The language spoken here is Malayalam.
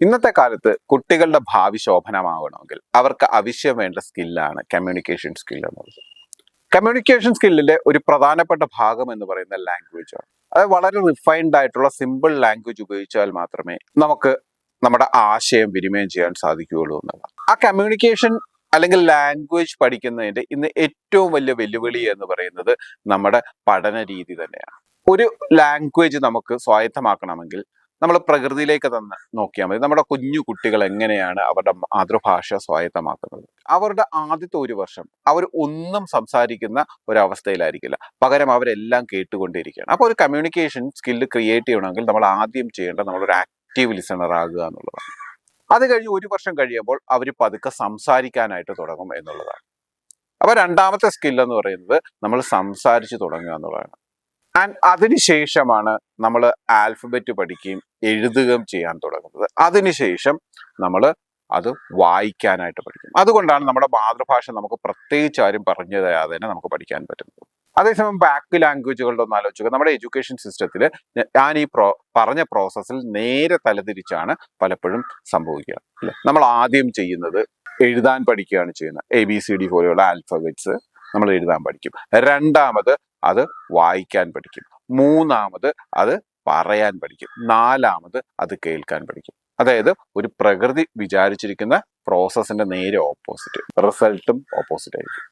ഇന്നത്തെ കാലത്ത് കുട്ടികളുടെ ഭാവി ശോഭനമാകണമെങ്കിൽ അവർക്ക് ആവശ്യം വേണ്ട സ്കില്ലാണ് കമ്മ്യൂണിക്കേഷൻ സ്കിൽ എന്നുള്ളത്. കമ്മ്യൂണിക്കേഷൻ സ്കില്ലിന്റെ ഒരു പ്രധാനപ്പെട്ട ഭാഗം എന്ന് പറയുന്ന ലാംഗ്വേജ് ആണ്. അത് വളരെ റിഫൈൻഡ് ആയിട്ടുള്ള സിമ്പിൾ ലാംഗ്വേജ് ഉപയോഗിച്ചാൽ മാത്രമേ നമുക്ക് നമ്മുടെ ആശയം വിനിമയം ചെയ്യാൻ സാധിക്കുകയുള്ളൂ എന്നുള്ളത്. ആ കമ്മ്യൂണിക്കേഷൻ അല്ലെങ്കിൽ ലാംഗ്വേജ് പഠിക്കുന്നതിന്റെ ഇന്ന് ഏറ്റവും വലിയ വെല്ലുവിളി എന്ന് പറയുന്നത് നമ്മുടെ പഠന രീതി തന്നെയാണ്. ഒരു ലാംഗ്വേജ് നമുക്ക് സ്വായത്തമാക്കണമെങ്കിൽ നമ്മൾ പ്രകൃതിയിലേക്ക് തന്നെ നോക്കിയാൽ മതി. നമ്മുടെ കുഞ്ഞു കുട്ടികൾ എങ്ങനെയാണ് അവരുടെ മാതൃഭാഷ സ്വായത്തമാക്കുന്നത്? അവരുടെ ആദ്യത്തെ ഒരു വർഷം അവർ ഒന്നും സംസാരിക്കുന്ന ഒരവസ്ഥയിലായിരിക്കില്ല, പകരം അവരെല്ലാം കേട്ടുകൊണ്ടിരിക്കുകയാണ്. അപ്പോൾ ഒരു കമ്മ്യൂണിക്കേഷൻ സ്കില്ല് ക്രിയേറ്റ് ചെയ്യണമെങ്കിൽ നമ്മൾ ആദ്യം ചെയ്യേണ്ടത് നമ്മളൊരു ആക്റ്റീവ് ലിസണർ ആകുക എന്നുള്ളതാണ്. അത് കഴിഞ്ഞ് ഒരു വർഷം കഴിയുമ്പോൾ അവർ പതുക്കെ സംസാരിക്കാനായിട്ട് തുടങ്ങും എന്നുള്ളതാണ്. അപ്പൊ രണ്ടാമത്തെ സ്കിൽ എന്ന് പറയുന്നത് നമ്മൾ സംസാരിച്ചു തുടങ്ങുക എന്നുള്ളതാണ്. ആൻഡ് അതിനുശേഷമാണ് നമ്മൾ ആൽഫബറ്റ് പഠിക്കുകയും എഴുതുകയും ചെയ്യാൻ തുടങ്ങുന്നത്. അതിനുശേഷം നമ്മൾ അത് വായിക്കാനായിട്ട് പഠിക്കും. അതുകൊണ്ടാണ് നമ്മുടെ മാതൃഭാഷ നമുക്ക് പ്രത്യേകിച്ച് ആരും പറഞ്ഞു തരാതെ തന്നെ നമുക്ക് പഠിക്കാൻ പറ്റുന്നത്. അതേസമയം ബാക്ക് ലാംഗ്വേജുകളുടെ ഒന്ന് ആലോചിക്കുക. നമ്മുടെ എഡ്യൂക്കേഷൻ സിസ്റ്റത്തിൽ ഞാൻ ഈ പറഞ്ഞ പ്രോസസ്സിൽ നേരെ തലതിരിച്ചാണ് പലപ്പോഴും സംഭവിക്കുക അല്ലെ. നമ്മൾ ആദ്യം ചെയ്യുന്നത് എഴുതാൻ പഠിക്കുകയാണ് ചെയ്യുന്നത്. ABCD പോലെയുള്ള ആൽഫബറ്റ്സ് നമ്മൾ എഴുതാൻ പഠിക്കും. രണ്ടാമത് അത് വായിക്കാൻ പഠിക്കും. മൂന്നാമത് അത് പറയാൻ പഠിക്കും. നാലാമത് അത് കേൾക്കാൻ പഠിക്കും. അതായത് ഒരു പ്രകൃതി വിചാരിച്ചിരിക്കുന്ന പ്രോസസ്സിന്റെ നേരെ ഓപ്പോസിറ്റ്, റിസൾട്ടും ഓപ്പോസിറ്റ് ആയിരിക്കും.